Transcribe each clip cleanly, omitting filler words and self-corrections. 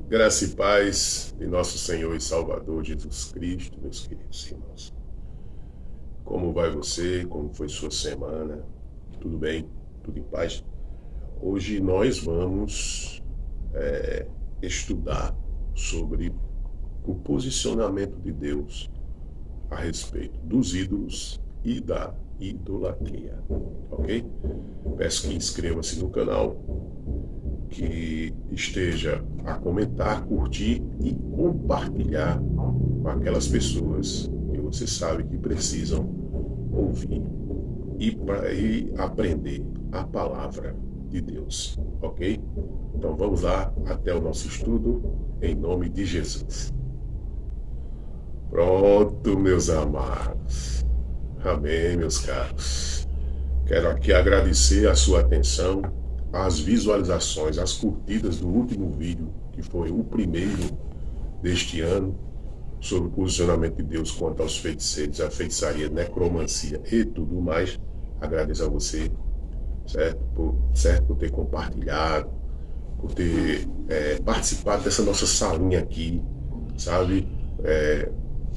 Graça e paz de nosso Senhor e Salvador Jesus Cristo, meus queridos irmãos. Como vai você? Como foi sua semana? Tudo bem? Tudo em paz? Hoje nós vamos estudar sobre o posicionamento de Deus a respeito dos ídolos e da idolatria, ok? Peço que inscreva-se no canal, que esteja a comentar, curtir e compartilhar com aquelas pessoas que você sabe que precisam ouvir e aprender a palavra de Deus, ok? Então vamos lá até o nosso estudo em nome de Jesus. Pronto, meus amados. Amém, meus caros. Quero aqui agradecer a sua atenção, as visualizações, as curtidas do último vídeo, que foi o primeiro deste ano, sobre o posicionamento de Deus quanto aos feiticeiros, a feitiçaria, necromancia e tudo mais. Agradeço a você, certo? Por ter compartilhado, por ter participado dessa nossa salinha aqui, sabe?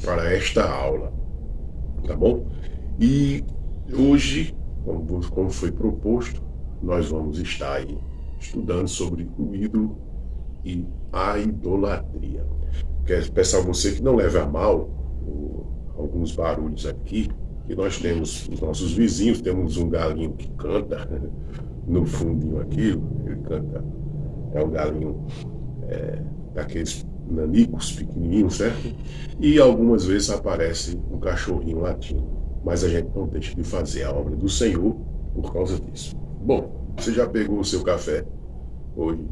Para esta aula, tá bom? E hoje, como foi proposto, nós vamos estar aí estudando sobre o ídolo e a idolatria. Quero peço a você que não leve a mal alguns barulhos aqui, que nós temos os nossos vizinhos, temos um galinho que canta no fundinho aqui, ele canta, é um galinho daqueles nanicos pequenininhos, certo? E algumas vezes aparece um cachorrinho latindo, mas a gente não deixa de fazer a obra do Senhor por causa disso. Bom, você já pegou o seu café hoje,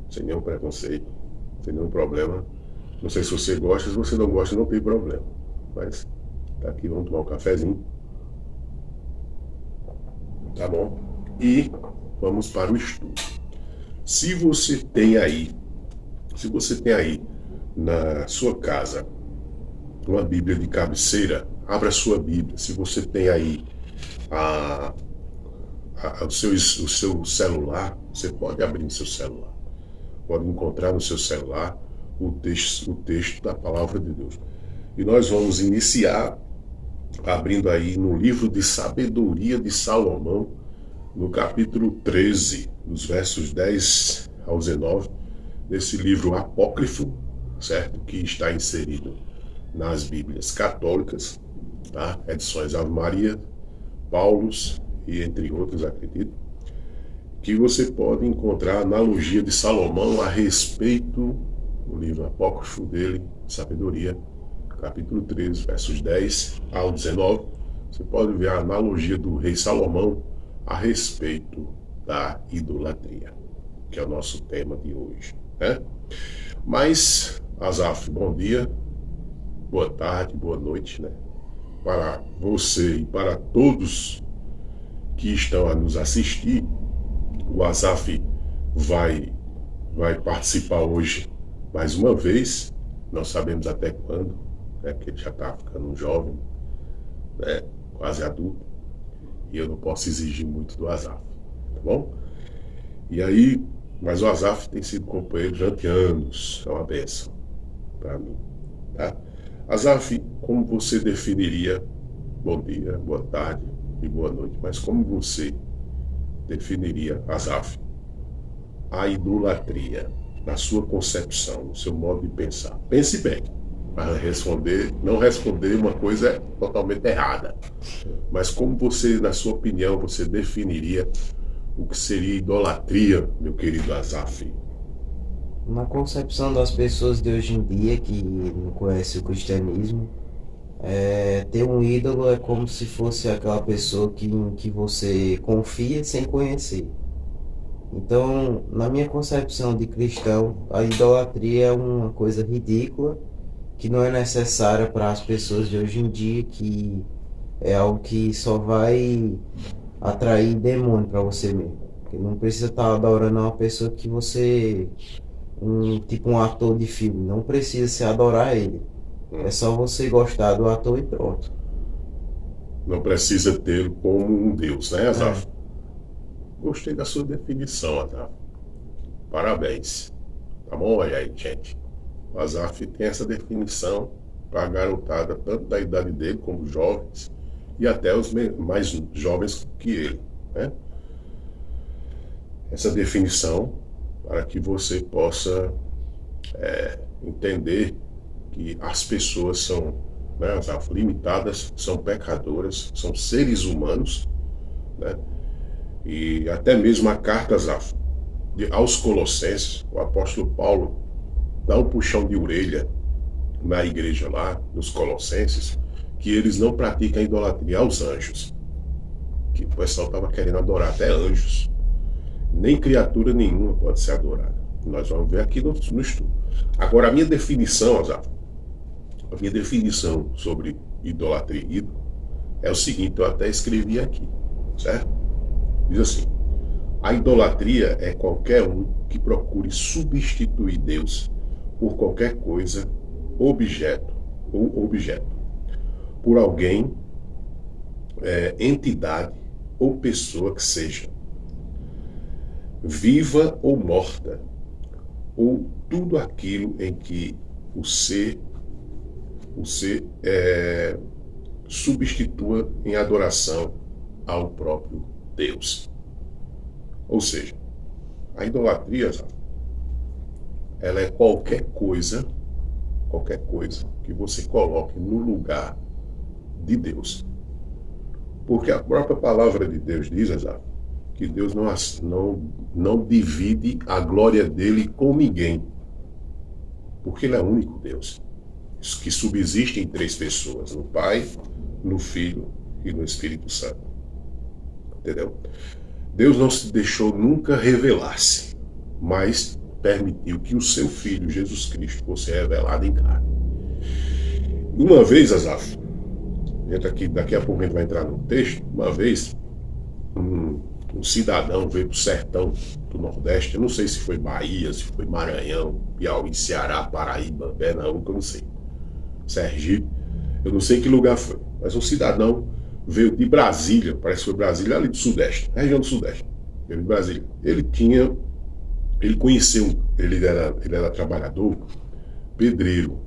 sem nenhum preconceito, sem nenhum problema. Não sei se você gosta, se você não gosta, não tem problema. Mas tá aqui, vamos tomar um cafezinho. Tá bom? E vamos para o estudo. Se você tem aí na sua casa uma Bíblia de cabeceira, abra a sua Bíblia. Se você tem aí o seu celular, você pode abrir no seu celular. Pode encontrar no seu celular o texto da palavra de Deus. E nós vamos iniciar abrindo aí no livro de Sabedoria de Salomão, no capítulo 13, dos versos 10 ao 19, desse livro apócrifo, certo? Que está inserido nas Bíblias católicas, tá? Edições Ave Maria, Paulus e entre outros, acredito, que você pode encontrar a analogia de Salomão a respeito do livro apócrifo dele, Sabedoria, capítulo 13, versos 10 ao 19. Você pode ver a analogia do rei Salomão a respeito da idolatria, que é o nosso tema de hoje, né? Mas, Asaf, bom dia, boa tarde, boa noite, né? Para você e para todos que estão a nos assistir, o Asaf vai participar hoje mais uma vez, não sabemos até quando, né, porque ele já está ficando um jovem, né, quase adulto, e eu não posso exigir muito do Asaf, tá bom? E aí, mas o Asaf tem sido companheiro durante anos, é uma bênção para mim, tá? Asaf, como você definiria, bom dia, boa tarde e boa noite, mas como você definiria, Asaf, a idolatria na sua concepção, no seu modo de pensar? Pense bem, para não responder uma coisa totalmente errada, mas como você, na sua opinião, você definiria o que seria idolatria, meu querido Asaf? Na concepção das pessoas de hoje em dia que não conhecem o cristianismo, ter um ídolo é como se fosse aquela pessoa em que você confia sem conhecer. Então, na minha concepção de cristão, a idolatria é uma coisa ridícula que não é necessária para as pessoas de hoje em dia, que é algo que só vai atrair demônio para você mesmo. Porque não precisa estar adorando uma pessoa que você tipo um ator de filme, não precisa se adorar ele. É só você gostar do ator e pronto. Não precisa tê-lo como um Deus, né, Asaf? Gostei da sua definição, Asaf. Parabéns. Tá bom? Olha aí, gente. O Asaf tem essa definição para a garotada, tanto da idade dele como jovens, e até os mais jovens que ele, né? Essa definição para que você possa entender que as pessoas são, né, limitadas, são pecadoras, são seres humanos, né? E até mesmo a carta aos Colossenses, o apóstolo Paulo dá um puxão de orelha na igreja lá, nos Colossenses, que eles não praticam a idolatria aos anjos. Que o pessoal estava querendo adorar até anjos. Nem criatura nenhuma pode ser adorada. Nós vamos ver aqui no estudo. Agora, a minha definição, Asaf, a minha definição sobre idolatria e ídolo é o seguinte, eu até escrevi aqui, certo? Diz assim: a idolatria é qualquer um que procure substituir Deus por qualquer coisa, objeto ou objeto, por alguém, entidade ou pessoa que seja, viva ou morta, ou tudo aquilo em que o ser substitua em adoração ao próprio Deus. Ou seja, a idolatria, ela é qualquer coisa que você coloque no lugar de Deus. Porque a própria palavra de Deus diz, Asaf, que Deus não divide a glória dele com ninguém. Porque ele é o único Deus, que subsiste em 3 pessoas, no Pai, no Filho e no Espírito Santo. Entendeu? Deus não se deixou nunca revelar-se, mas permitiu que o seu Filho, Jesus Cristo, fosse revelado em carne. Uma vez, Asaf, daqui a pouco a gente vai entrar no texto, uma vez, um cidadão veio para o sertão do Nordeste, eu não sei se foi Bahia, se foi Maranhão, Piauí, Ceará, Paraíba, Pernambuco, eu não sei, Sergipe, eu não sei que lugar foi, mas um cidadão veio de Brasília, parece que foi Brasília, ali do Sudeste, região do Sudeste, veio de Brasília. Ele conheceu, ele era trabalhador, pedreiro,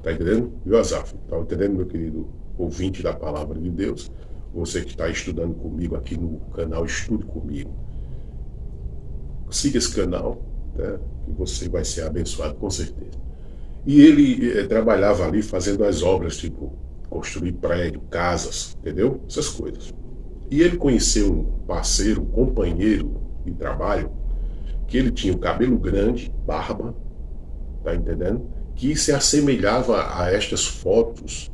tá entendendo? Viu, Asaf? Tá entendendo, meu querido ouvinte da Palavra de Deus? Você que está estudando comigo aqui no canal Estude Comigo. Siga esse canal, né, que você vai ser abençoado com certeza. E ele trabalhava ali fazendo as obras, tipo construir prédio, casas, entendeu? Essas coisas. E ele conheceu um parceiro, um companheiro de trabalho, que ele tinha o cabelo grande, barba, tá entendendo? Que se assemelhava a estas fotos,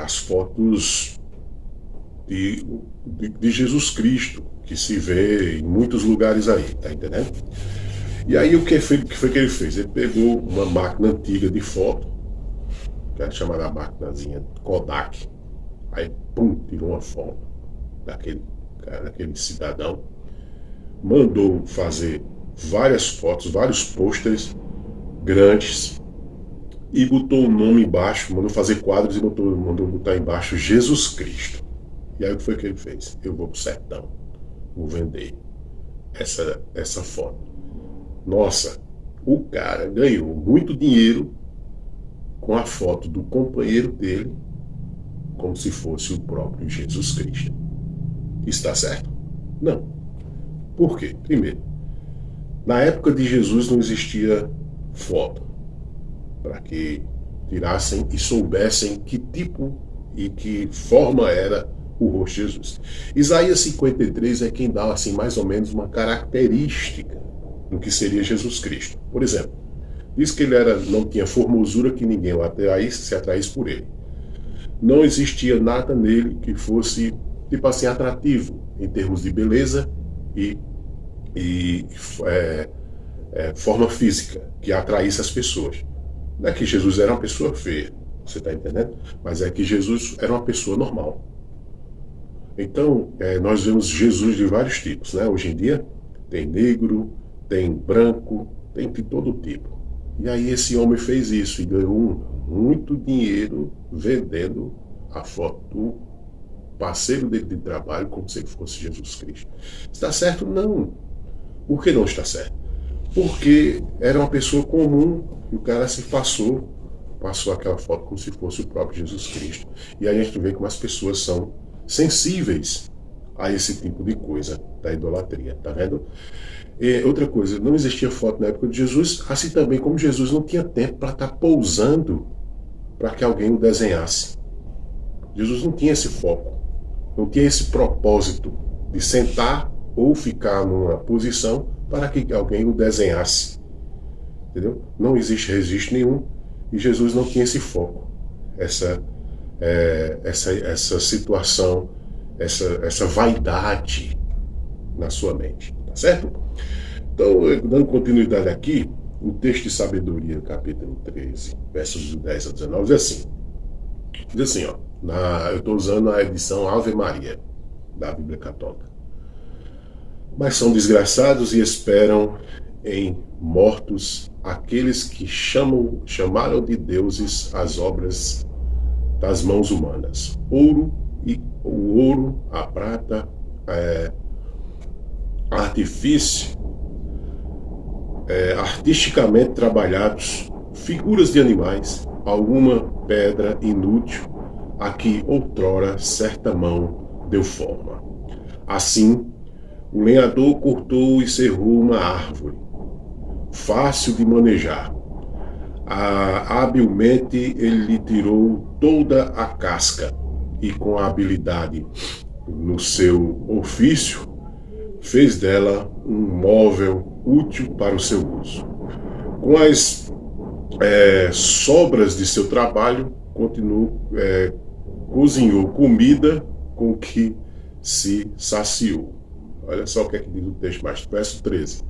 as fotos de Jesus Cristo, que se vê em muitos lugares aí, tá entendendo? E aí o que foi que ele fez? Ele pegou uma máquina antiga de foto, que era chamada máquinazinha Kodak, aí pum, tirou uma foto daquele cidadão, mandou fazer várias fotos, vários pôsteres grandes, e botou o nome embaixo, mandou fazer quadros e mandou botar embaixo Jesus Cristo. E aí o que foi que ele fez? Eu vou pro sertão, vou vender essa foto. Nossa, o cara ganhou muito dinheiro com a foto do companheiro dele, como se fosse o próprio Jesus Cristo. Está certo? Não. Por quê? Primeiro, na época de Jesus não existia foto para que tirassem e soubessem que tipo e que forma era o rosto de Jesus. Isaías 53 é quem dá assim mais ou menos uma característica do que seria Jesus Cristo. Por exemplo, diz que ele não tinha formosura que ninguém se atraísse por ele. Não existia nada nele que fosse tipo assim atrativo em termos de beleza e forma física que atraísse as pessoas. Não é que Jesus era uma pessoa feia, você está entendendo? Mas é que Jesus era uma pessoa normal. Então, nós vemos Jesus de vários tipos, né? Hoje em dia tem negro, tem branco, tem de todo tipo. E aí esse homem fez isso e ganhou muito dinheiro vendendo a foto do parceiro dele de trabalho como se ele fosse Jesus Cristo. Está certo? Não. Por que não está certo? porque era uma pessoa comum e o cara se passou aquela foto como se fosse o próprio Jesus Cristo. E aí a gente vê como as pessoas são sensíveis a esse tipo de coisa da idolatria, tá vendo? E outra coisa, não existia foto na época de Jesus, assim também como Jesus não tinha tempo para estar pousando para que alguém o desenhasse. Jesus não tinha esse foco, não tinha esse propósito de sentar ou ficar numa posição para que alguém o desenhasse. Entendeu? Não existe registro nenhum e Jesus não tinha esse foco, essa situação, essa vaidade na sua mente, tá certo? Então, dando continuidade aqui, o texto de Sabedoria, capítulo 13, versos 10 a 19, diz assim, ó, eu estou usando a edição Ave Maria, da Bíblia Católica. Mas são desgraçados e esperam em mortos aqueles que chamaram de deuses as obras das mãos humanas. O ouro, a prata, artifício, artisticamente trabalhados, figuras de animais, alguma pedra inútil, a que outrora certa mão deu forma. Assim, o lenhador cortou e serrou uma árvore, fácil de manejar. Habilmente ele lhe tirou toda a casca e com a habilidade no seu ofício fez dela um móvel útil para o seu uso. Com as sobras de seu trabalho, cozinhou comida com que se saciou. Olha só o que é que diz o texto mais, verso 13.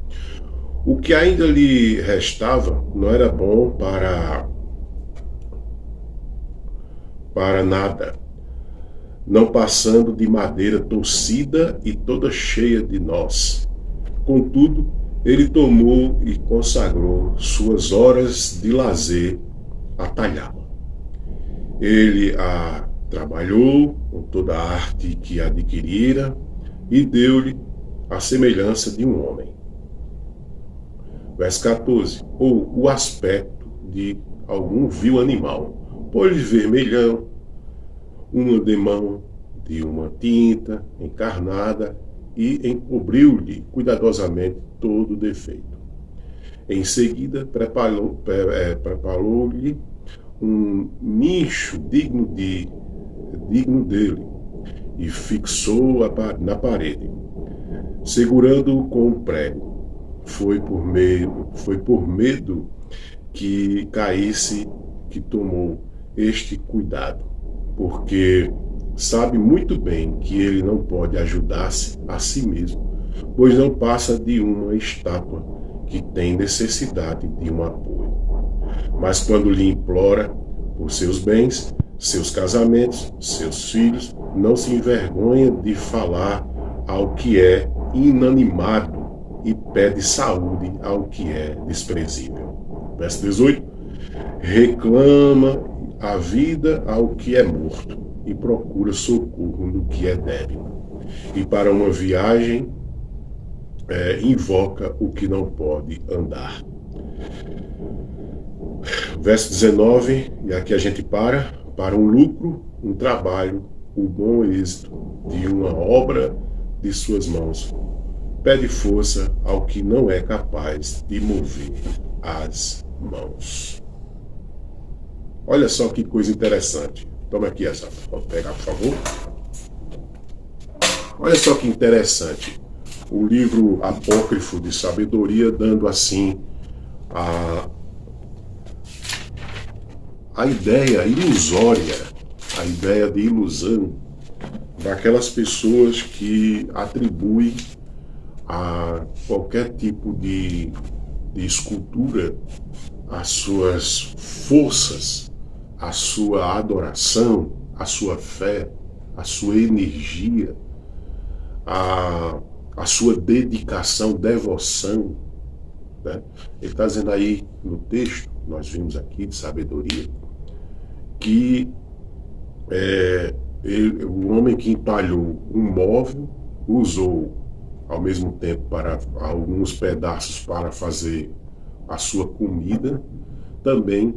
O que ainda lhe restava não era bom para nada, não passando de madeira torcida e toda cheia de nós. Contudo, ele tomou e consagrou suas horas de lazer a talhá-la. Ele a trabalhou com toda a arte que adquirira e deu-lhe a semelhança de um homem. Verso 14. Ou o aspecto de algum vil animal, pôs-lhe vermelhão, uma demão de uma tinta encarnada e encobriu-lhe cuidadosamente todo o defeito. Em seguida, preparou-lhe um nicho digno dele e fixou na parede, segurando-o com um prego. Foi por medo que caísse que tomou este cuidado, porque sabe muito bem que ele não pode ajudar-se a si mesmo, pois não passa de uma estátua que tem necessidade de um apoio. Mas quando lhe implora por seus bens, seus casamentos, seus filhos, não se envergonha de falar ao que é inanimado e pede saúde ao que é desprezível. Verso 18. Reclama a vida ao que é morto e procura socorro no que é débil. E para uma viagem invoca o que não pode andar. Verso 19, e aqui a gente para um lucro, um trabalho, o bom êxito de uma obra de suas mãos. Pede força ao que não é capaz de mover as mãos. Olha só que coisa interessante. Toma aqui essa, pode pegar, por favor. Olha só que interessante. O livro apócrifo de sabedoria dando assim a ideia ilusória, a ideia de ilusão daquelas pessoas que atribuem a qualquer tipo de escultura as suas forças, a sua adoração, a sua fé, a sua energia, a sua dedicação, devoção, né? Ele está dizendo aí no texto, nós vimos aqui de sabedoria, que o homem que entalhou um móvel usou ao mesmo tempo para alguns pedaços para fazer a sua comida, também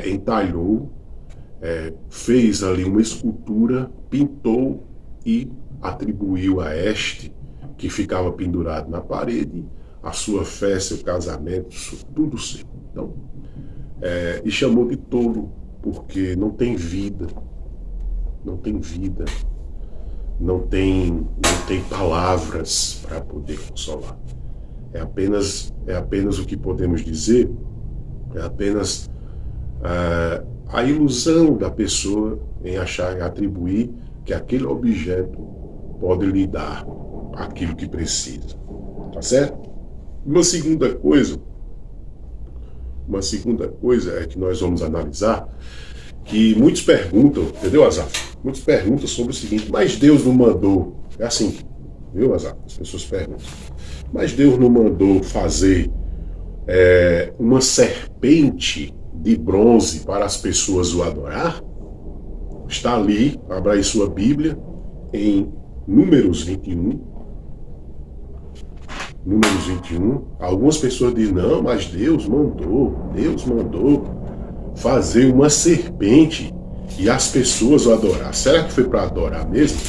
entalhou, fez ali uma escultura, pintou e atribuiu a este, que ficava pendurado na parede, a sua fé, seu casamento, tudo seu. Então, e chamou de tolo, porque não tem vida, não tem vida, não tem palavras para poder consolar. É apenas o que podemos dizer, é apenas a ilusão da pessoa em achar, em atribuir que aquele objeto pode lhe dar aquilo que precisa. Tá certo? Uma segunda coisa é que nós vamos analisar, que muitos perguntam, entendeu, Azaf? Muitos perguntam sobre o seguinte: mas Deus não mandou? É assim, viu, Azaf? As pessoas perguntam. Mas Deus não mandou fazer uma serpente de bronze para as pessoas o adorar? Está ali, abra aí sua Bíblia, em Números 21. Números 21. Algumas pessoas dizem: não, mas Deus mandou fazer uma serpente e as pessoas o adorar. Será que foi para adorar mesmo?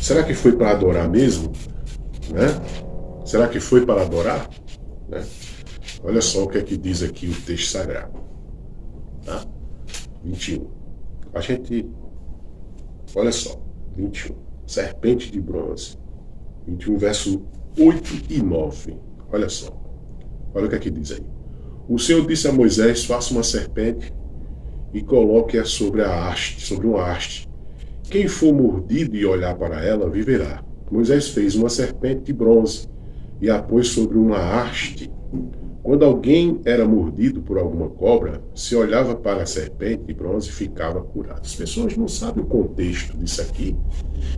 Será que foi para adorar mesmo? Né? Será que foi para adorar? Né? Olha só o que é que diz aqui o texto sagrado. Tá? 21. A gente... Olha só. 21. Serpente de bronze. 21, verso 8 e 9. Olha só. Olha o que é que diz aí. O Senhor disse a Moisés: faça uma serpente e coloque-a sobre uma haste. Quem for mordido e olhar para ela, viverá. Moisés fez uma serpente de bronze e a pôs sobre uma haste. Quando alguém era mordido por alguma cobra, se olhava para a serpente de bronze e ficava curado. As pessoas não sabem o contexto disso aqui.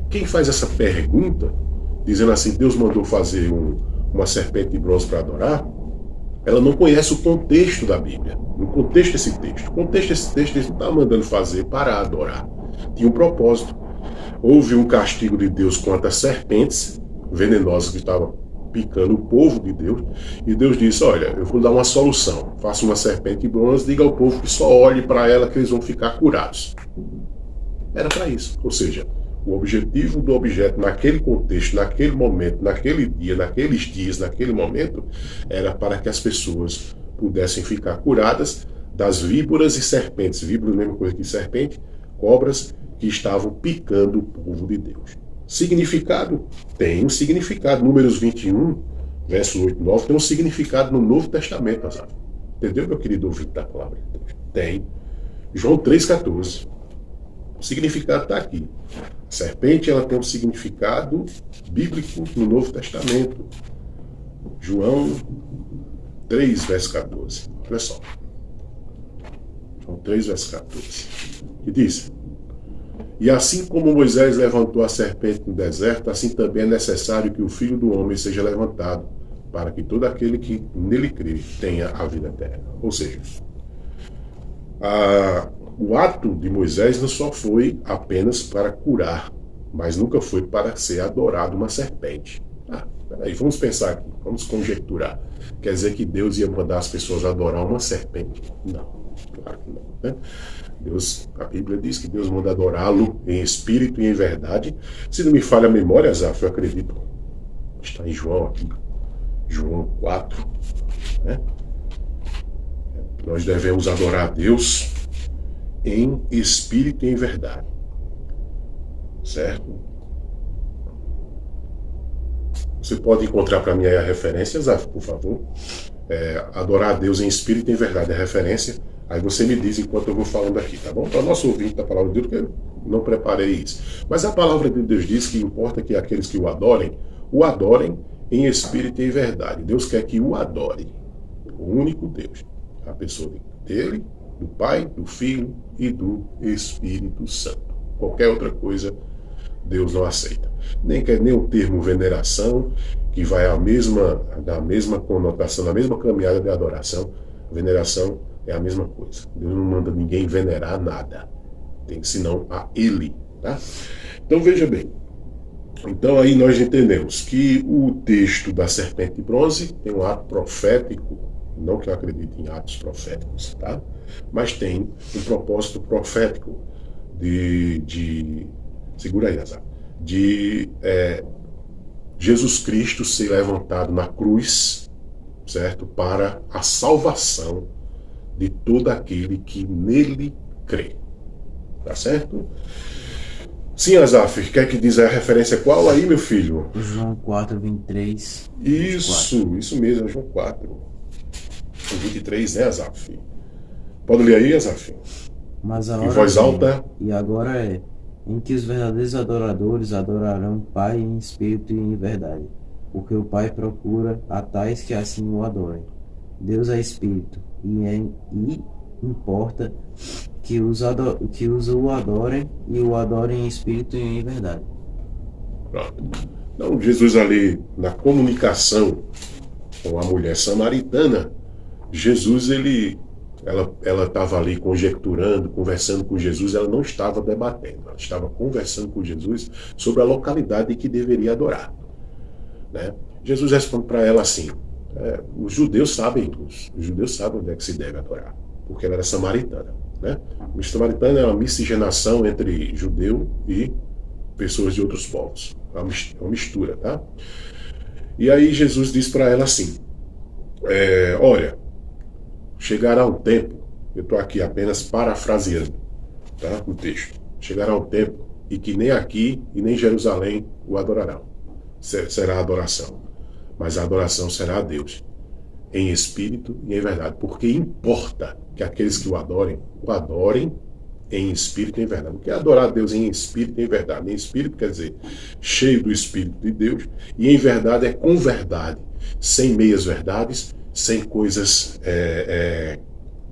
Quem faz essa pergunta, dizendo assim: Deus mandou fazer uma serpente de bronze para adorar, ela não conhece o contexto da Bíblia. No contexto desse texto. O contexto desse texto, ele não está mandando fazer para adorar. Tinha um propósito. Houve um castigo de Deus contra as serpentes venenosas que estavam picando o povo de Deus. E Deus disse: olha, eu vou dar uma solução. Faça uma serpente de bronze, diga ao povo que só olhe para ela que eles vão ficar curados. Era para isso. Ou seja, o objetivo do objeto naquele contexto, naquele momento, naquele dia, naqueles dias, naquele momento, era para que as pessoas pudessem ficar curadas das víboras e serpentes. Víbora é a mesma coisa que serpente, cobras que estavam picando o povo de Deus. Significado? Tem um significado. Números 21, verso 8 e 9, tem um significado no Novo Testamento, Azar. Entendeu, meu querido ouvinte da palavra de Deus? Tem. João 3,14. O significado está aqui. A serpente, ela tem um significado bíblico no Novo Testamento. João 3, verso 14. Olha só. João 3, verso 14. Que diz: e assim como Moisés levantou a serpente no deserto, assim também é necessário que o Filho do Homem seja levantado, para que todo aquele que nele crê tenha a vida eterna. Ou seja, o ato de Moisés não só foi apenas para curar, mas nunca foi para ser adorado uma serpente. Peraí, vamos pensar aqui, vamos conjecturar. Quer dizer que Deus ia mandar as pessoas adorar uma serpente? Não, claro que não, né? Deus, a Bíblia diz que Deus manda adorá-lo em espírito e em verdade. Se não me falha a memória, Zaf, eu acredito, está em João aqui, João 4, né? Nós devemos adorar a Deus em espírito e em verdade, certo? Você pode encontrar para mim aí a referência, Zaf, por favor? Adorar a Deus em espírito e em verdade, a referência. Aí você me diz enquanto eu vou falando aqui, tá bom? Para o nosso ouvinte da palavra de Deus, porque eu não preparei isso. Mas a palavra de Deus diz que importa que aqueles que o adorem em espírito e em verdade. Deus quer que o adore. O único Deus. A pessoa dele, do Pai, do Filho e do Espírito Santo. Qualquer outra coisa Deus não aceita. Nem o termo veneração, que vai da mesma conotação, da mesma caminhada de adoração. Veneração é a mesma coisa. Deus não manda ninguém venerar nada, senão a Ele. Tá? Então veja bem, Então aí nós entendemos que o texto da serpente de bronze tem um ato profético, não que eu acredite em atos proféticos, tá? Mas tem um propósito profético de segura aí, Azar, de Jesus Cristo ser levantado na cruz, certo? Para a salvação de todo aquele que nele crê. Tá certo? Sim, Azaf, quer que diz a referência qual aí, meu filho? João 4, 23. Isso mesmo, é João 4. 23, né, Azaf? Pode ler aí, Azaf? Mas a Em hora voz vem, alta. e agora é, em que os verdadeiros adoradores adorarão o Pai em espírito e em verdade, porque o Pai procura a tais que assim o adorem. Deus é espírito, e importa que os o adorem e o adorem em espírito e em verdade. Pronto. Então, Jesus ali, na comunicação com a mulher samaritana, Jesus, ela estava ali conjecturando, conversando com Jesus, ela não estava debatendo, ela estava conversando com Jesus sobre a localidade em que deveria adorar. Né? Jesus responde para ela assim, os judeus sabem onde é que se deve adorar, porque ela era samaritana. Né? O samaritano é uma miscigenação entre judeu e pessoas de outros povos, é uma mistura, tá? E aí Jesus diz para ela assim, olha, chegará um tempo, eu estou aqui apenas parafraseando, tá, o texto, chegará um tempo em que nem aqui e nem Jerusalém o adorarão, será adoração, mas a adoração será a Deus, em espírito e em verdade, porque importa que aqueles que o adorem em espírito e em verdade. O que é adorar a Deus em espírito e em verdade? Em espírito quer dizer cheio do Espírito de Deus, e em verdade é com verdade, sem meias verdades, sem coisas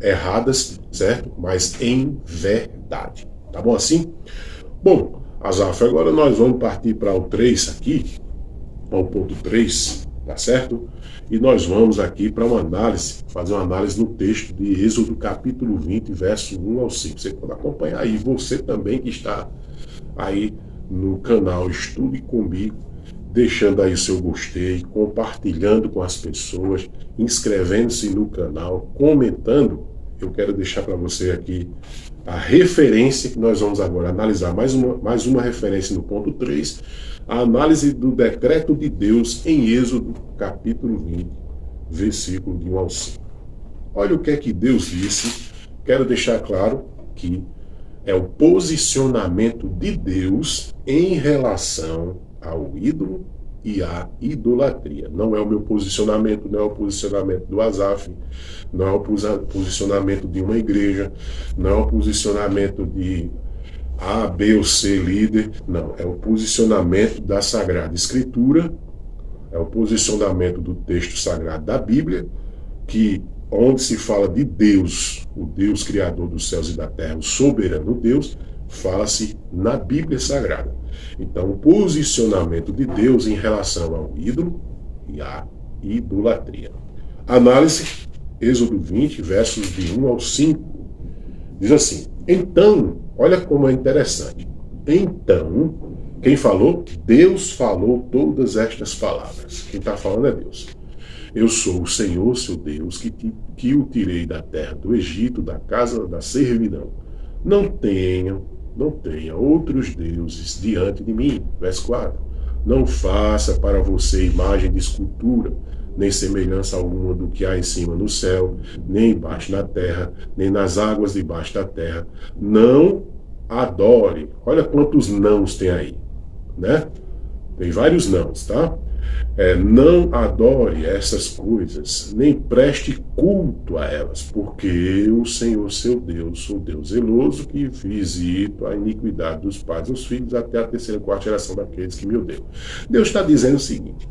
erradas, certo? Mas em verdade. Tá bom assim? Bom, Azaf, agora nós vamos partir para o 3 aqui, para o ponto 3, tá certo? E nós vamos aqui para uma análise, fazer uma análise no texto de Êxodo capítulo 20, verso 1 ao 5. Você pode acompanhar aí, você também que está aí no canal Estude Comigo, deixando aí o seu gostei, compartilhando com as pessoas, inscrevendo-se no canal, comentando. Eu quero deixar para você aqui a referência que nós vamos agora analisar, mais uma referência no ponto 3, a análise do decreto de Deus em Êxodo, capítulo 20, versículo de 1 ao 5. Olha o que é que Deus disse. Quero deixar claro que é o posicionamento de Deus em relação ao ídolo e à idolatria. Não é o meu posicionamento, não é o posicionamento do Azaf, não é o posicionamento de uma igreja, não é o posicionamento de A, B ou C líder, não. É o posicionamento da Sagrada Escritura, é o posicionamento do texto sagrado da Bíblia, que onde se fala de Deus, o Deus criador dos céus e da terra, o soberano Deus, fala-se na Bíblia Sagrada. Então, o posicionamento de Deus em relação ao ídolo e à idolatria. Análise, Êxodo 20, versos de 1 ao 5. Diz assim, então, olha como é interessante. Então, quem falou? Deus falou todas estas palavras. Quem está falando é Deus. Eu sou o Senhor, seu Deus, que o tirei da terra do Egito, da casa da servidão. Não tenha outros deuses diante de mim. Verso 4. Não faça para você imagem de escultura, nem semelhança alguma do que há em cima no céu, nem embaixo na terra, nem nas águas debaixo da terra. Não adore. Olha quantos nãos tem aí, né? Tem vários nãos, tá? Não adore essas coisas, nem preste culto a elas, porque o Senhor, seu Deus, sou Deus zeloso, que visito a iniquidade dos pais e dos filhos até a terceira e quarta geração daqueles que me odeiam. Deus está dizendo o seguinte,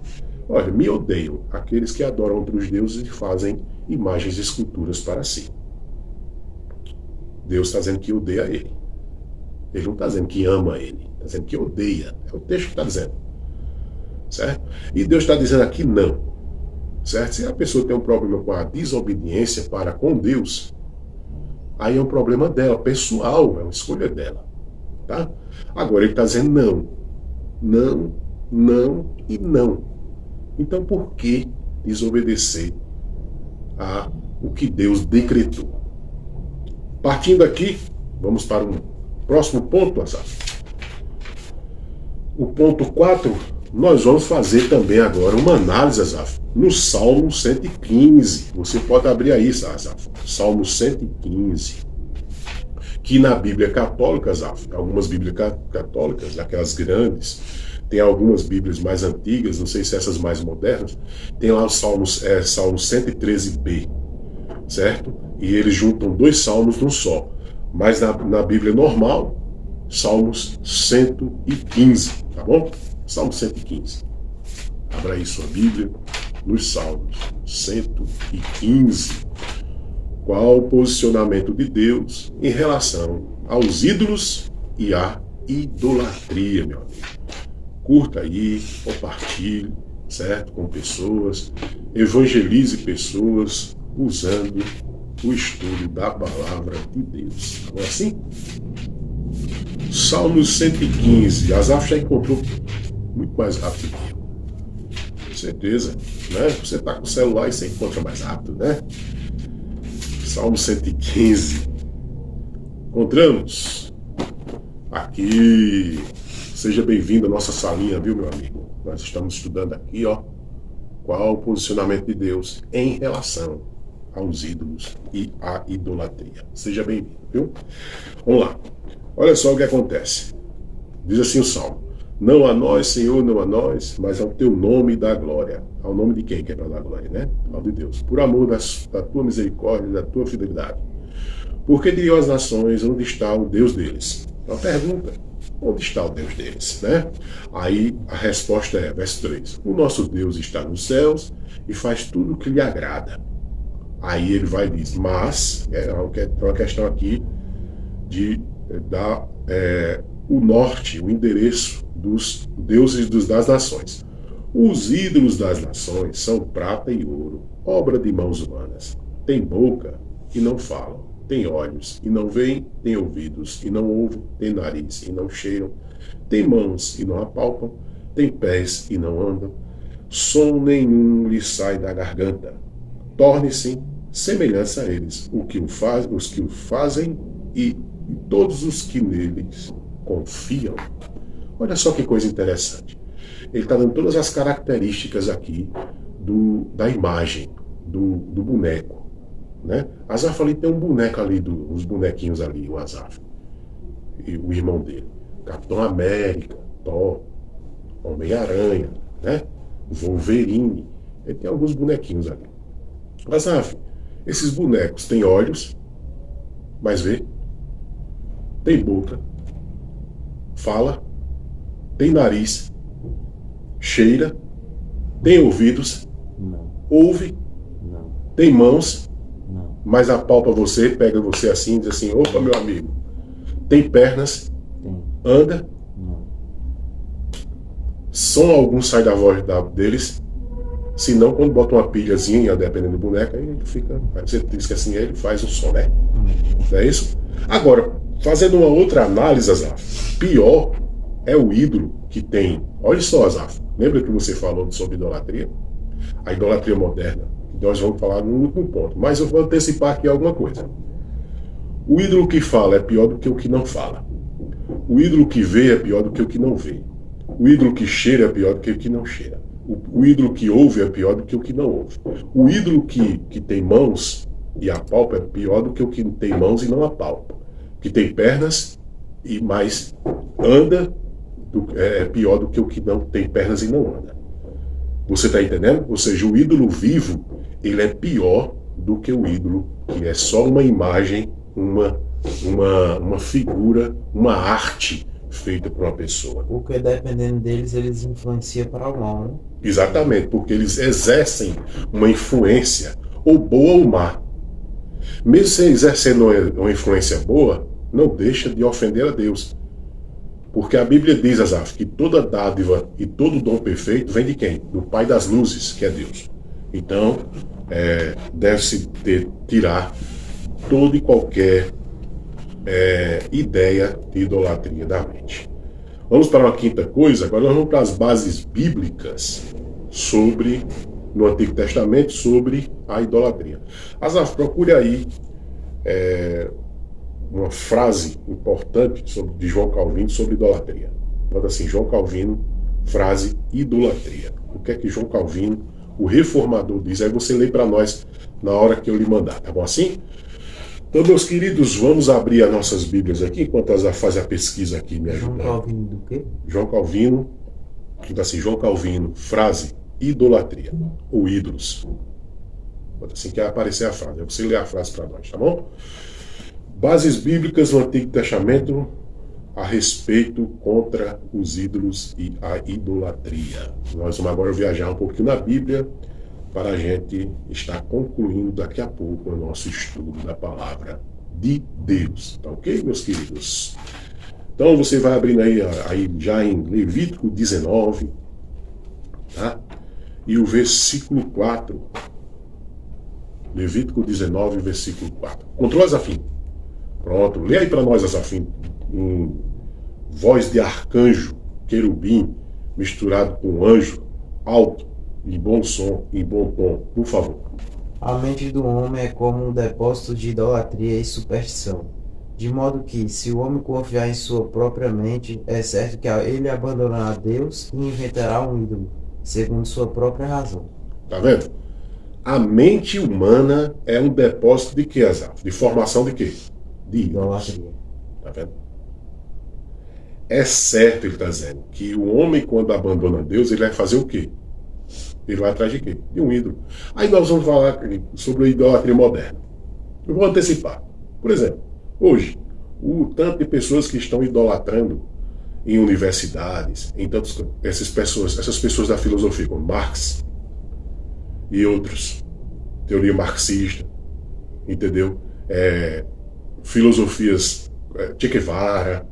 olha, me odeiam aqueles que adoram outros deuses e fazem imagens e esculturas para si. Deus está dizendo que odeia ele. Ele não está dizendo que ama ele, está dizendo que odeia. É o texto que está dizendo. Certo? E Deus está dizendo aqui não. Certo? Se a pessoa tem um problema com a desobediência para com Deus, aí é um problema dela, pessoal, é uma escolha dela. Tá? Agora ele está dizendo não não e não. Então por que desobedecer a o que Deus decretou? Partindo aqui, vamos para o próximo ponto, Asaf. O ponto 4, nós vamos fazer também agora uma análise, Asaf, no Salmo 115. Você pode abrir aí, Asaf, Salmo 115. Que na Bíblia católica, Asaf, algumas Bíblias católicas, aquelas grandes, tem algumas Bíblias mais antigas, não sei se essas mais modernas, tem lá o Salmo 113b, certo? E eles juntam 2 salmos num só. Mas na Bíblia normal, Salmos 115, tá bom? Salmo 115. Abra aí sua Bíblia nos Salmos 115. Qual o posicionamento de Deus em relação aos ídolos e à idolatria, meu amigo? Curta aí, compartilhe, certo? Com pessoas, evangelize pessoas usando o estudo da palavra de Deus. Não é assim? Salmos 115. Asaf já encontrou muito mais rápido que eu. Com certeza, né? Você está com o celular e você encontra mais rápido, né? Salmo 115. Encontramos aqui. Seja bem-vindo à nossa salinha, viu, meu amigo? Nós estamos estudando aqui, ó, qual o posicionamento de Deus em relação aos ídolos e à idolatria. Seja bem-vindo, viu? Vamos lá. Olha só o que acontece. Diz assim o Salmo: não a nós, Senhor, não a nós, mas ao teu nome dá glória. Ao nome de quem que é para dar glória, né? Ao de Deus. Por amor da tua misericórdia e da tua fidelidade. Porque diriam as nações, onde está o Deus deles? Uma pergunta. Onde está o Deus deles, né? Aí a resposta é, verso 3. O nosso Deus está nos céus e faz tudo o que lhe agrada. Aí ele vai e diz, mas, é uma questão aqui de dar o norte, o endereço dos deuses das nações. Os ídolos das nações são prata e ouro, obra de mãos humanas. Tem boca e não falam. Tem olhos e não veem, tem ouvidos e não ouvem, tem nariz e não cheiram, tem mãos e não apalpam, tem pés e não andam, som nenhum lhe sai da garganta. Torne-se semelhança a eles, os que o fazem e todos os que neles confiam. Olha só que coisa interessante. Ele está dando todas as características aqui da imagem, do boneco. Né? Asaf ali tem um boneco ali, uns bonequinhos ali, o Asaf e o irmão dele, Capitão América, Thor, Homem-Aranha, né? Wolverine, ele tem alguns bonequinhos ali. Asaf, esses bonecos têm olhos, mas vê, tem boca, fala, tem nariz, cheira, tem ouvidos, Não, ouve, não, tem mãos, não, mas apalpa você, pega você assim e diz assim, opa, meu amigo, tem pernas, tem, anda, não, som algum sai da voz deles, se não, quando bota uma pilhazinha, dependendo do boneco, aí ele fica, aí você diz que assim, ele faz um som, né? Não é isso? Agora, fazendo uma outra análise, Asaf, pior é o ídolo que tem, olha só, Asaf, lembra que você falou sobre idolatria? A idolatria moderna. Nós vamos falar no último ponto, mas eu vou antecipar aqui alguma coisa. O ídolo que fala é pior do que o que não fala. O ídolo que vê é pior do que o que não vê. O ídolo que cheira é pior do que o que não cheira. O ídolo que ouve é pior do que o que não ouve. O ídolo que tem mãos e apalpa é pior do que o que tem mãos e não apalpa. O que tem pernas e mais anda é pior do que o que não tem pernas e não anda. Você está entendendo? Ou seja, o ídolo vivo, ele é pior do que o ídolo que é só uma imagem, uma figura, uma arte feita por uma pessoa. porque dependendo deles, eles influenciam para o mal, né? Exatamente, porque eles exercem uma influência, ou boa ou má. Mesmo você exercendo uma influência boa, não deixa de ofender a Deus. Porque a Bíblia diz, Asaf, que toda dádiva e todo dom perfeito vem de quem? Do Pai das luzes, que é Deus. Então, deve-se tirar toda e qualquer ideia de idolatria da mente. Vamos para uma quinta coisa. Agora nós vamos para as bases bíblicas no Antigo Testamento, sobre a idolatria. Asaf, procure aí uma frase importante de João Calvino sobre idolatria. Bota assim, João Calvino, frase idolatria. O que é que João Calvino, o reformador, diz? Aí você lê para nós na hora que eu lhe mandar, tá bom assim? Então, meus queridos, vamos abrir as nossas Bíblias aqui, enquanto ela faz a pesquisa aqui, me ajudando. João Calvino do quê? João Calvino, então assim, João Calvino, frase idolatria, ou ídolos. Bota assim que vai aparecer a frase. Aí você lê a frase para nós, tá bom? Bases bíblicas no Antigo Testamento a respeito contra os ídolos e a idolatria. Nós vamos agora viajar um pouquinho na Bíblia para a gente estar concluindo daqui a pouco o nosso estudo da palavra de Deus. Tá ok, meus queridos? Então você vai abrindo aí já em Levítico 19, tá? E o versículo 4. Levítico 19, versículo 4. Controla, Azafim. Pronto, lê aí para nós, Azafim, em voz de arcanjo, querubim, misturado com anjo, alto, em bom som, em bom tom, por favor. A mente do homem é como um depósito de idolatria e superstição, de modo que, se o homem confiar em sua própria mente, é certo que ele abandonará Deus e inventará um ídolo, segundo sua própria razão. Tá vendo? A mente humana é um depósito de quê, Azaf? De formação de quê? De ídolos. Idolatria. Tá vendo? É certo, ele está dizendo, que o homem, quando abandona Deus, ele vai fazer o quê? Ele vai atrás de quê? De um ídolo. Aí nós vamos falar sobre a idolatria moderna. Eu vou antecipar. Por exemplo, hoje, o tanto de pessoas que estão idolatrando em universidades, em tantos, essas pessoas da filosofia, como Marx e outros, teoria marxista, entendeu? Filosofias Che Guevara,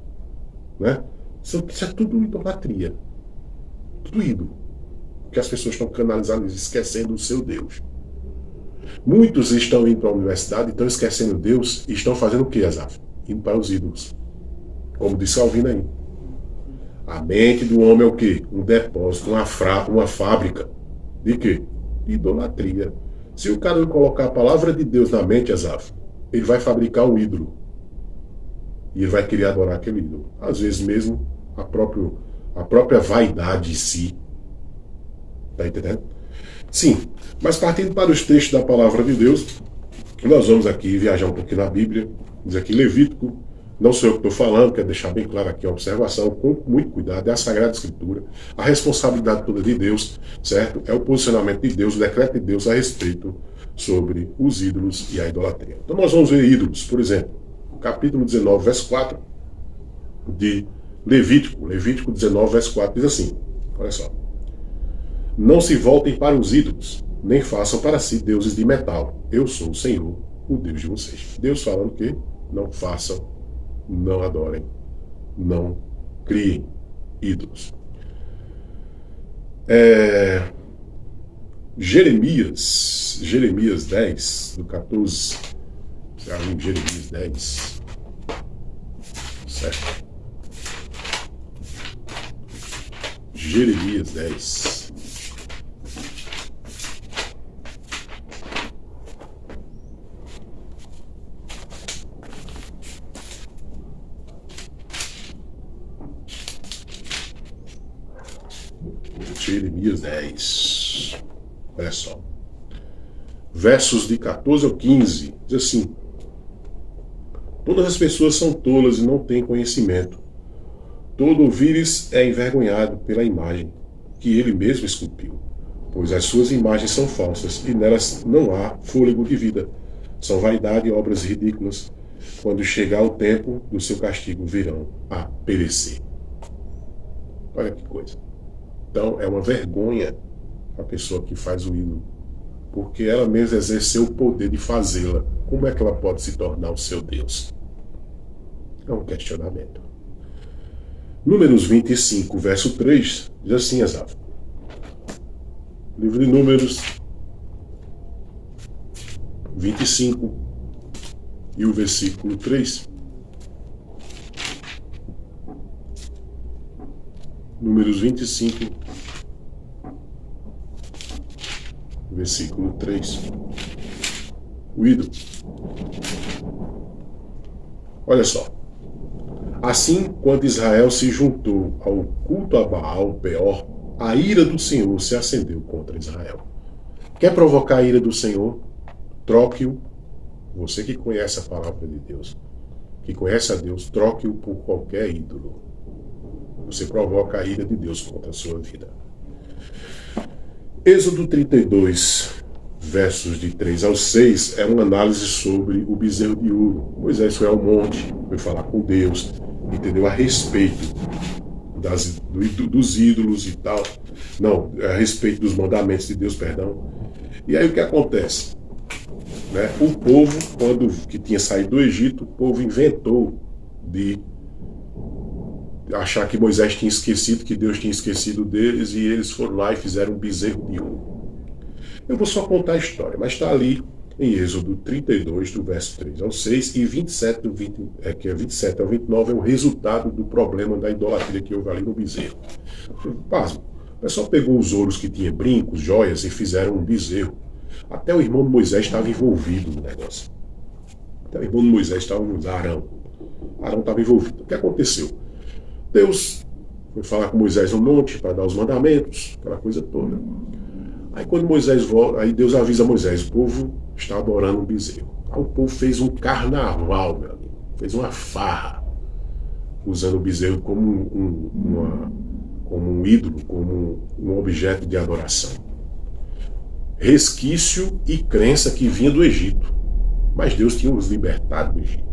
né? Isso é tudo idolatria, tudo ídolo, que as pessoas estão canalizando, esquecendo o seu Deus. Muitos estão indo para a universidade, estão esquecendo Deus e estão fazendo o que, Azaf? Indo para os ídolos, como disse Calvino aí. A mente do homem é o quê? Um depósito, uma fábrica de quê? De idolatria. Se o cara não colocar a palavra de Deus na mente, Azaf, ele vai fabricar um ídolo. E ele vai querer adorar aquele ídolo. Às vezes mesmo a própria vaidade em si. Está entendendo? Sim, mas partindo para os textos da palavra de Deus, nós vamos aqui viajar um pouquinho na Bíblia. Diz aqui Levítico, não sou eu que estou falando, quero deixar bem claro aqui a observação, com muito cuidado, é a Sagrada Escritura, a responsabilidade toda de Deus, certo? É o posicionamento de Deus, o decreto de Deus a respeito sobre os ídolos e a idolatria. Então nós vamos ver ídolos, por exemplo, capítulo 19, verso 4 de Levítico. Levítico 19, verso 4 diz assim, olha só. Não se voltem para os ídolos, nem façam para si deuses de metal. Eu sou o Senhor, o Deus de vocês. Deus falando que não façam, não adorem, não criem ídolos. Jeremias 10, do 14, Jeremias 10, certo? Jeremias 10. Jeremias 10. Olha só. Versos de 14 ao 15. Diz assim: todas as pessoas são tolas e não têm conhecimento. Todo ouvires é envergonhado pela imagem que ele mesmo esculpiu, pois as suas imagens são falsas e nelas não há fôlego de vida. São vaidade e obras ridículas. Quando chegar o tempo do seu castigo, virão a perecer. Olha que coisa. Então é uma vergonha a pessoa que faz o ídolo, porque ela mesma exerceu o poder de fazê-la. Como é que ela pode se tornar o seu Deus? É um questionamento. Números 25, verso 3, diz assim, Asaf. Livro de Números 25 e o versículo 3. Números 25, versículo 3. O ídolo. Olha só. Assim, quando Israel se juntou ao culto a Baal Peor, a ira do Senhor se acendeu contra Israel. Quer provocar a ira do Senhor? Troque-o. Você que conhece a palavra de Deus, que conhece a Deus, troque-o por qualquer ídolo. Você provoca a ira de Deus contra a sua vida. Êxodo 32, versos de 3 ao 6, é uma análise sobre o bezerro de ouro. Moisés foi ao monte, foi falar com Deus, entendeu? A respeito dos ídolos e tal. Não, a respeito dos mandamentos de Deus, perdão. E aí o que acontece? Né? O povo, quando que tinha saído do Egito, o povo inventou de achar que Moisés tinha esquecido, que Deus tinha esquecido deles, e eles foram lá e fizeram um bezerro de ouro. Eu vou só contar a história, mas está ali em Êxodo 32, do verso 3 ao 6, e 27 ao 29 é o resultado do problema da idolatria que houve ali no bezerro. Pasmo, o pessoal pegou os ouros que tinha brincos, joias, e fizeram um bezerro. Até o irmão de Moisés estava envolvido no negócio. Até o irmão de Moisés estava envolvido, Arão. Arão estava envolvido. O que aconteceu? Deus foi falar com Moisés no monte para dar os mandamentos, aquela coisa toda. Aí quando Moisés volta, aí Deus avisa a Moisés, o povo está adorando um bezerro. Aí o povo fez um carnaval, meu amigo. Fez uma farra, usando o bezerro como um ídolo, como um objeto de adoração. Resquício e crença que vinha do Egito. Mas Deus tinha os libertado do Egito.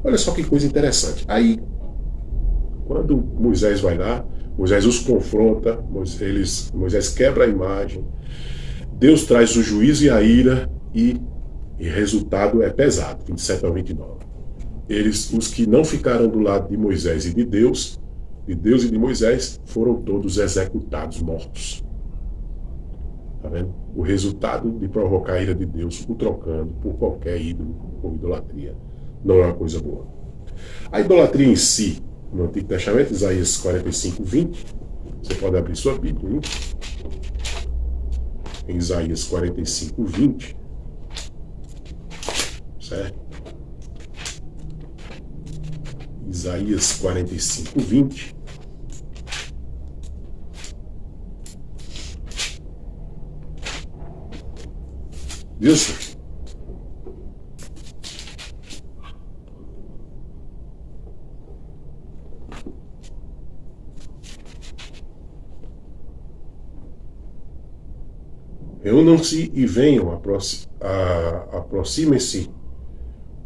Olha só que coisa interessante. Aí, quando Moisés vai lá, Moisés os confronta, Moisés quebra a imagem, Deus traz o juízo e a ira, e resultado é pesado, 27 ao 29. Os que não ficaram do lado de Moisés e de Deus e de Moisés, foram todos executados, mortos. Tá vendo? O resultado de provocar a ira de Deus, o trocando por qualquer ídolo ou idolatria, não é uma coisa boa. A idolatria em si, no Antigo Testamento, Isaías 45, 20, você pode abrir sua Bíblia, hein? Em Isaías 45, 20, certo? Isaías 45, 20. Diz: reúnam-se e venham, aproximem-se,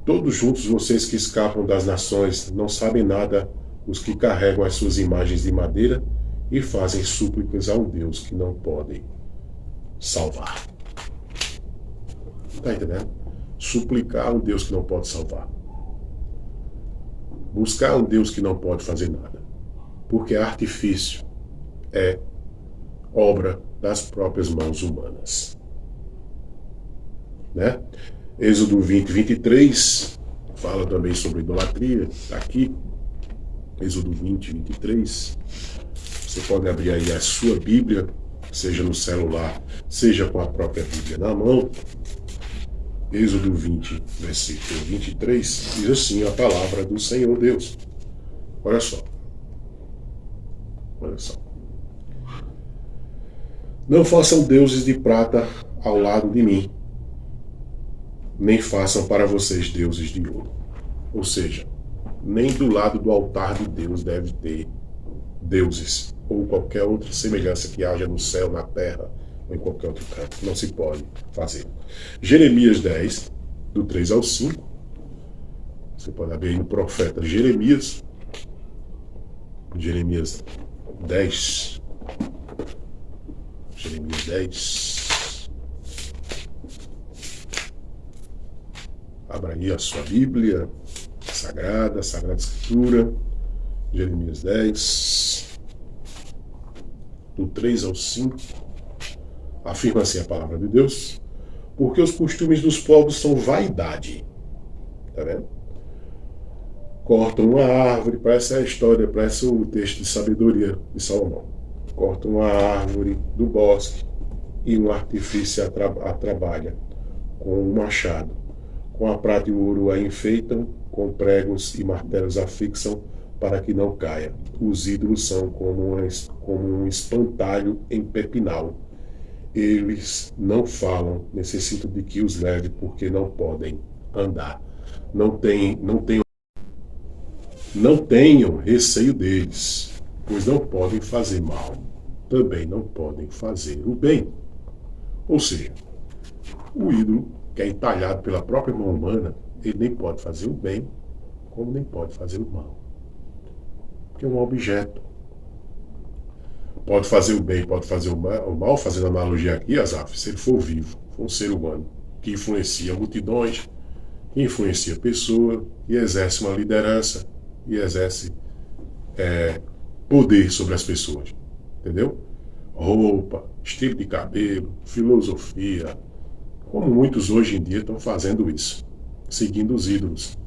todos juntos, vocês que escapam das nações, não sabem nada, os que carregam as suas imagens de madeira e fazem súplicas a um Deus que não podem salvar. Está entendendo? Suplicar a um Deus que não pode salvar. Buscar um Deus que não pode fazer nada. Porque artifício é obra das próprias mãos humanas. Né? Êxodo 20, 23 fala também sobre idolatria. Está aqui. Êxodo 20, 23. Você pode abrir aí a sua Bíblia, seja no celular, seja com a própria Bíblia na mão. Êxodo 20, versículo 23, diz assim a palavra do Senhor Deus. Olha só. Olha só. Não façam deuses de prata ao lado de mim, nem façam para vocês deuses de ouro. Ou seja, nem do lado do altar de Deus deve ter deuses, ou qualquer outra semelhança que haja no céu, na terra, ou em qualquer outro canto. Não se pode fazer. Jeremias 10, do 3 ao 5. Você pode abrir aí no profeta Jeremias. Jeremias 10. Jeremias 10. Abra aí a sua Bíblia Sagrada Escritura. Jeremias 10, do 3 ao 5. Afirma assim a palavra de Deus: porque os costumes dos povos são vaidade. Está vendo? Cortam uma árvore, parece a história, parece o texto de sabedoria de Salomão. Cortam uma árvore do bosque e um artifício a trabalha com um machado. Com a prata e o ouro a enfeitam, com pregos e martelos a fixam para que não caia. Os ídolos são como um espantalho em pepinal. Eles não falam, necessitam de que os leve porque não podem andar. Não tenham receio deles, pois não podem fazer mal. Também não podem fazer o bem. Ou seja, o ídolo, que é entalhado pela própria mão humana, ele nem pode fazer o bem, como nem pode fazer o mal. Porque é um objeto. Pode fazer o bem, pode fazer o mal, fazendo analogia aqui, Asaf, se ele for vivo, for um ser humano, que influencia multidões, que influencia pessoas, e exerce uma liderança, e exerce poder sobre as pessoas. Entendeu? Roupa, estilo de cabelo, filosofia, como muitos hoje em dia estão fazendo isso, seguindo os ídolos,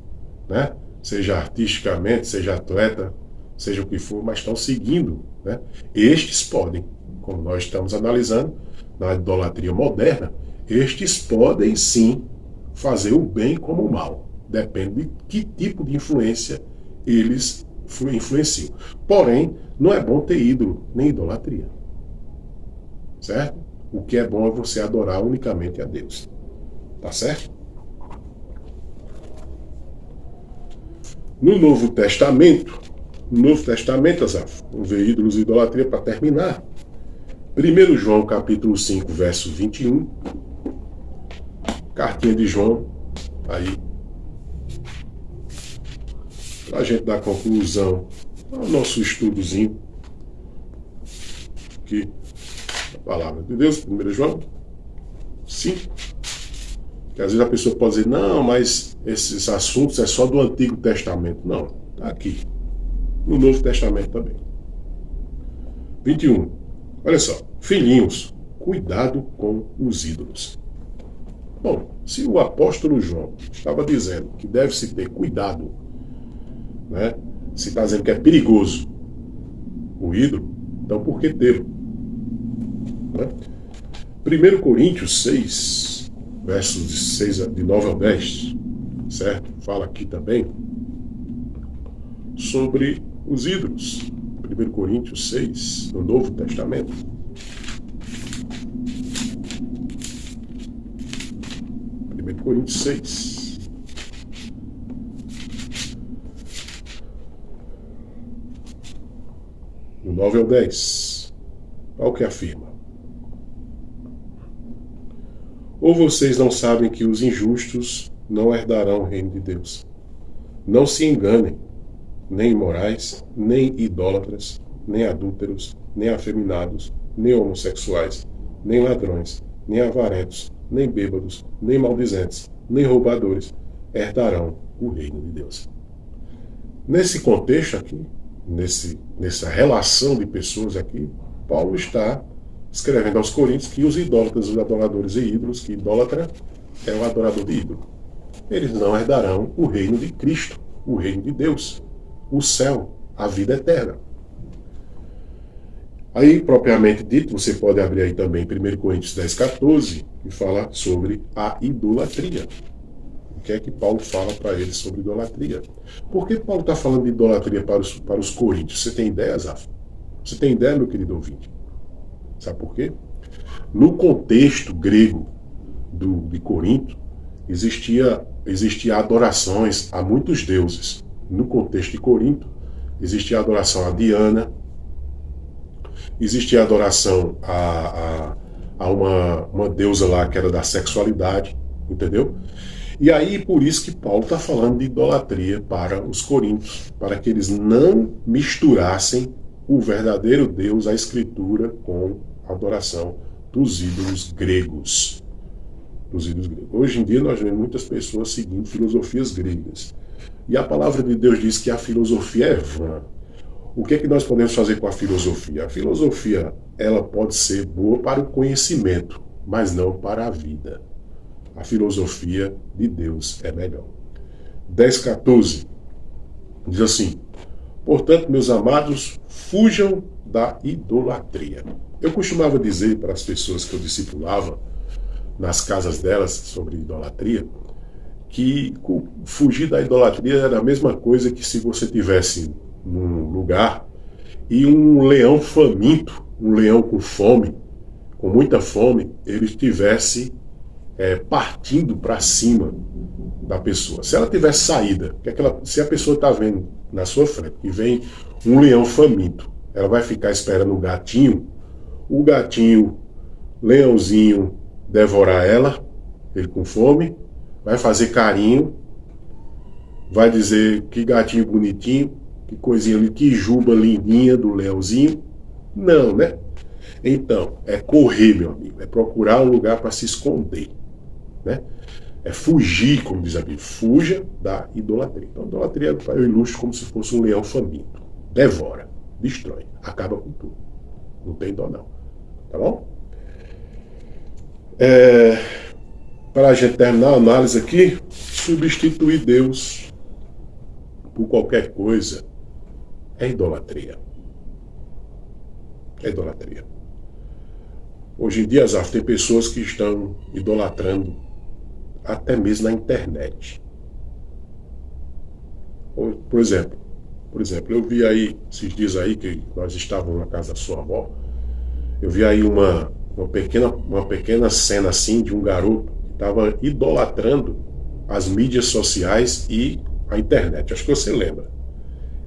né? Seja artisticamente, seja atleta, seja o que for, mas estão seguindo, né? Estes podem, como nós estamos analisando, na idolatria moderna, estes podem sim fazer o bem como o mal. Depende de que tipo de influência eles influenciam. Porém, não é bom ter ídolo, nem idolatria. Certo? O que é bom é você adorar unicamente a Deus. Tá certo? No Novo Testamento, Asaf, vamos ver ídolos e idolatria para terminar. 1 João capítulo 5, verso 21. Cartinha de João, aí. Para a gente dar conclusão ao nosso estudozinho. Aqui, a palavra de Deus, 1 João 5. Que às vezes a pessoa pode dizer, não, mas esses assuntos é só do Antigo Testamento. Não, está aqui. No Novo Testamento também. 21. Olha só. Filhinhos, cuidado com os ídolos. Bom, se o apóstolo João estava dizendo que deve-se ter cuidado, né? Se está dizendo que é perigoso o ídolo, então por que tê-lo? Né? 1 Coríntios 6, versos de 9 ao 10, certo? Fala aqui também sobre os ídolos. 1 Coríntios 6, no Novo Testamento. Coríntios 6. Do 9 ao 10. Olha o que afirma. Ou vocês não sabem que os injustos não herdarão o reino de Deus? Não se enganem, nem imorais, nem idólatras, nem adúlteros, nem afeminados, nem homossexuais, nem ladrões, nem avarentos, nem bêbados, nem maldizentes, nem roubadores herdarão o reino de Deus. Nesse contexto aqui, nessa relação de pessoas aqui, Paulo está escrevendo aos Coríntios que os idólatras, os adoradores de ídolos, que idólatra é o adorador de ídolo, eles não herdarão o reino de Cristo, o reino de Deus, o céu, a vida eterna. Aí, propriamente dito, você pode abrir aí também 1 Coríntios 10, 14, que fala sobre a idolatria. O que é que Paulo fala para eles sobre idolatria? Por que Paulo está falando de idolatria para os coríntios? Você tem ideia, Zaf? Você tem ideia, meu querido ouvinte? Sabe por quê? No contexto grego de Corinto, existia adorações a muitos deuses. No contexto de Corinto, existia adoração a Diana, existia adoração a uma deusa lá que era da sexualidade, entendeu? E aí, por isso que Paulo está falando de idolatria para os coríntios, para que eles não misturassem o verdadeiro Deus, a Escritura, com a adoração dos ídolos gregos. Hoje em dia nós vemos muitas pessoas seguindo filosofias gregas. E a palavra de Deus diz que a filosofia é vã. O que é que nós podemos fazer com a filosofia? A filosofia, ela pode ser boa para o conhecimento, mas não para a vida. A filosofia de Deus é melhor. 10, 14. Diz assim: portanto, meus amados, fujam da idolatria. Eu costumava dizer para as pessoas que eu discipulava nas casas delas sobre idolatria, que fugir da idolatria era a mesma coisa que se você tivesse num lugar e um leão faminto, um leão com fome, com muita fome, ele estivesse partindo para cima da pessoa. Se ela tiver saída, se a pessoa está vendo na sua frente que vem um leão faminto, ela vai ficar esperando o gatinho, leãozinho, devorar ela, ele com fome, vai fazer carinho, vai dizer que gatinho bonitinho, que coisinha ali, que juba lindinha do leãozinho. Não, né? Então, é correr, meu amigo, é procurar um lugar para se esconder, né? É fugir, como diz a Bíblia, fuja da idolatria. Então, a idolatria eu ilustro como se fosse um leão faminto. Devora, destrói, acaba com tudo. Não tem dó não, tá bom? Para a gente terminar a análise aqui, substituir Deus por qualquer coisa é idolatria. É idolatria. Hoje em dia, Azaf, tem pessoas que estão idolatrando até mesmo na internet. Por exemplo, eu vi aí, esses dias aí, que nós estávamos na casa da sua avó, eu vi aí uma pequena cena assim de um garoto que estava idolatrando as mídias sociais e a internet. Acho que você lembra.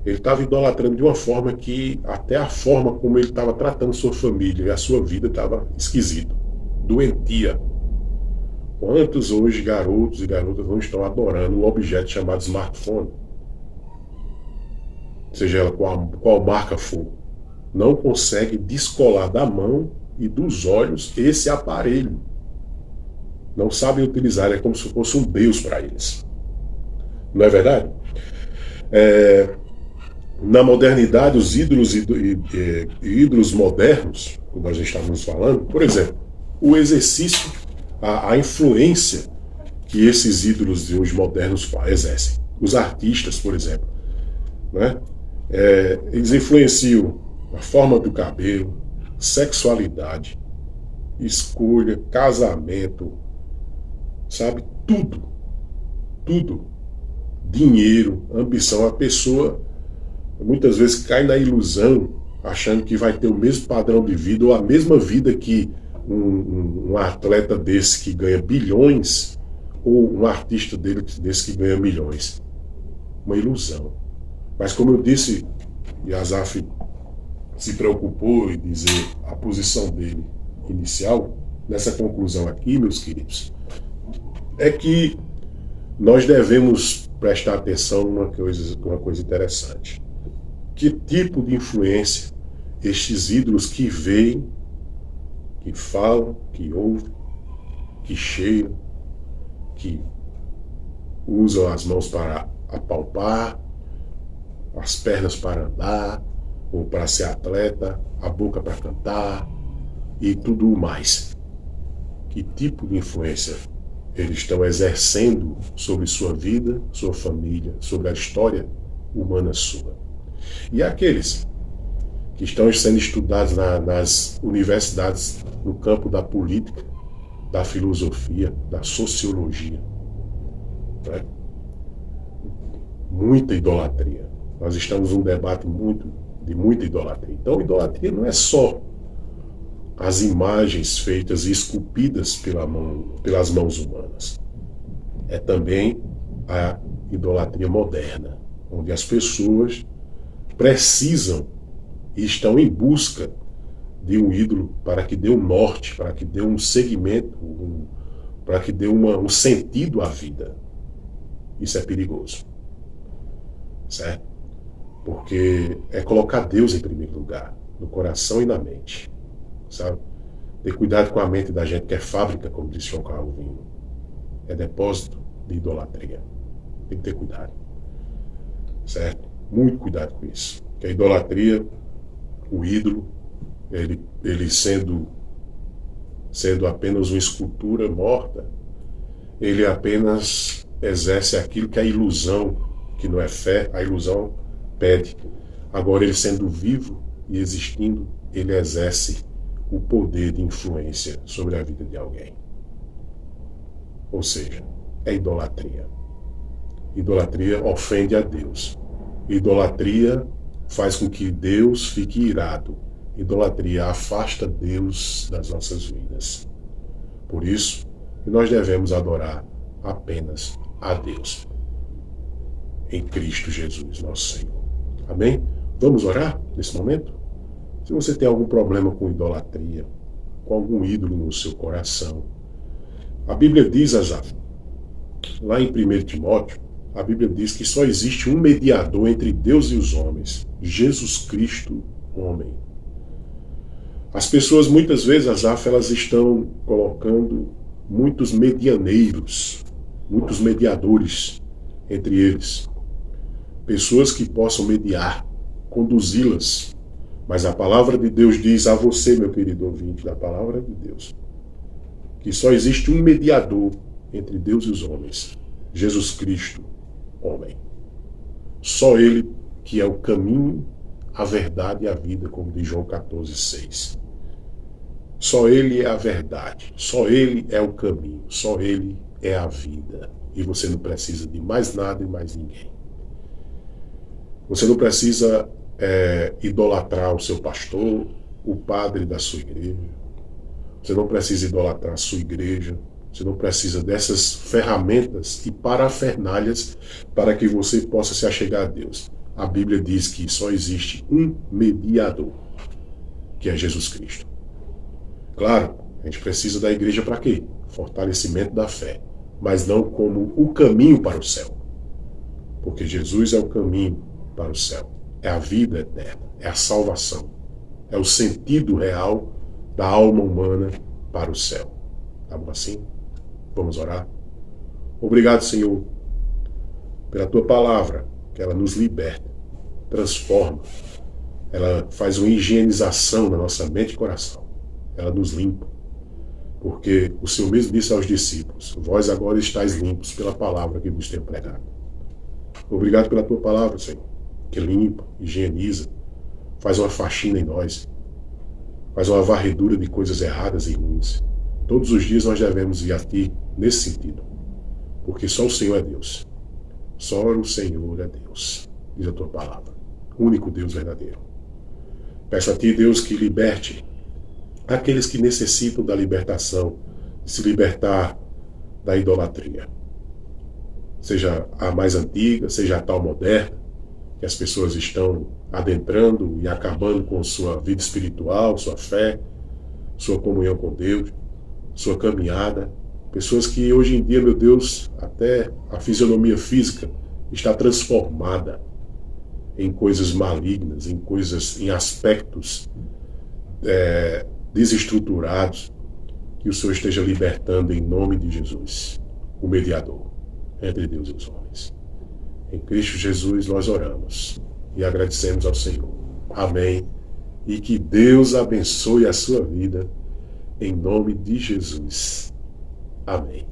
Ele estava idolatrando de uma forma que até a forma como ele estava tratando sua família e a sua vida estava esquisito, doentia. Quantos hoje garotos e garotas não estão adorando um objeto chamado smartphone? Seja ela qual marca for, não consegue descolar da mão e dos olhos esse aparelho. Não sabem utilizar, é como se fosse um Deus para eles. Não é verdade? Na modernidade, os ídolos e ídolos modernos, como nós estávamos falando, por exemplo, o exercício, a influência que esses ídolos de hoje modernos exercem. Os artistas, por exemplo, né? Eles influenciam a forma do cabelo, sexualidade, escolha, casamento, sabe? Tudo. Dinheiro, ambição. A pessoa muitas vezes cai na ilusão, achando que vai ter o mesmo padrão de vida ou a mesma vida que um atleta desse que ganha bilhões ou um artista desse que ganha milhões. Uma ilusão. Mas como eu disse, e Azaf se preocupou em dizer a posição dele inicial, nessa conclusão aqui, meus queridos, é que nós devemos prestar atenção numa coisa interessante. Que tipo de influência estes ídolos que veem, que falam, que ouvem, que cheiram, que usam as mãos para apalpar, as pernas para andar, ou para ser atleta, a boca para cantar e tudo mais. Que tipo de influência eles estão exercendo sobre sua vida, sua família, sobre a história humana sua? E aqueles que estão sendo estudados nas universidades no campo da política, da filosofia, da sociologia, né? Muita idolatria. Nós estamos num debate de muita idolatria. Então, idolatria não é só as imagens feitas e esculpidas pelas mãos humanas. É também a idolatria moderna, onde as pessoas precisam e estão em busca de um ídolo para que dê um norte, para que dê um segmento, para que dê um sentido à vida. Isso é perigoso, certo? Porque é colocar Deus em primeiro lugar, no coração e na mente, sabe? Ter cuidado com a mente da gente, que é fábrica, como disse João Calvino. É depósito de idolatria. Tem que ter cuidado, certo? Muito cuidado com isso. Porque a idolatria, o ídolo, ele sendo apenas uma escultura morta, ele apenas exerce aquilo que é a ilusão que não é fé, a ilusão pede. Agora, ele sendo vivo e existindo, ele exerce o poder de influência sobre a vida de alguém. Ou seja, é idolatria. Idolatria ofende a Deus. Idolatria faz com que Deus fique irado. Idolatria afasta Deus das nossas vidas. Por isso, nós devemos adorar apenas a Deus, em Cristo Jesus, nosso Senhor. Amém? Vamos orar nesse momento? Se você tem algum problema com idolatria, com algum ídolo no seu coração, a Bíblia diz, Asaf, lá em 1 Timóteo, a Bíblia diz que só existe um mediador entre Deus e os homens, Jesus Cristo, homem. As pessoas muitas vezes, Asaf, elas estão colocando muitos medianeiros, muitos mediadores entre eles. Pessoas que possam mediar, conduzi-las. Mas a palavra de Deus diz a você, meu querido ouvinte, da palavra de Deus, que só existe um mediador entre Deus e os homens, Jesus Cristo, homem. Só Ele que é o caminho, a verdade e a vida, como diz João 14,6. Só Ele é a verdade, só Ele é o caminho, só Ele é a vida. E você não precisa de mais nada e mais ninguém. Você não precisa idolatrar o seu pastor, o padre da sua igreja. Você não precisa idolatrar a sua igreja. Você não precisa dessas ferramentas e parafernálias para que você possa se achegar a Deus. A Bíblia diz que só existe um mediador, que é Jesus Cristo. Claro, a gente precisa da igreja para quê? Fortalecimento da fé, mas não como o caminho para o céu. Porque Jesus é o caminho para o céu. É a vida eterna, é a salvação, é o sentido real da alma humana para o céu. Tá bom assim? Vamos orar? Obrigado, Senhor, pela Tua palavra, que ela nos liberta, transforma, ela faz uma higienização na nossa mente e coração, ela nos limpa, porque o Senhor mesmo disse aos discípulos, vós agora estáis limpos pela palavra que vos tenho pregado. Obrigado pela Tua palavra, Senhor, que limpa, higieniza, faz uma faxina em nós, faz uma varredura de coisas erradas e ruins. Todos os dias nós devemos ir a Ti nesse sentido, porque só o Senhor é Deus. Só o Senhor é Deus, diz a Tua palavra, o único Deus verdadeiro. Peço a Ti, Deus, que liberte aqueles que necessitam da libertação, de se libertar da idolatria. Seja a mais antiga, seja a tal moderna, que as pessoas estão adentrando e acabando com sua vida espiritual, sua fé, sua comunhão com Deus, sua caminhada. Pessoas que hoje em dia, meu Deus, até a fisionomia física está transformada em coisas malignas, em aspectos desestruturados. Que o Senhor esteja libertando em nome de Jesus, o mediador entre Deus e os homens. Em Cristo Jesus nós oramos e agradecemos ao Senhor. Amém. E que Deus abençoe a sua vida em nome de Jesus. Amém.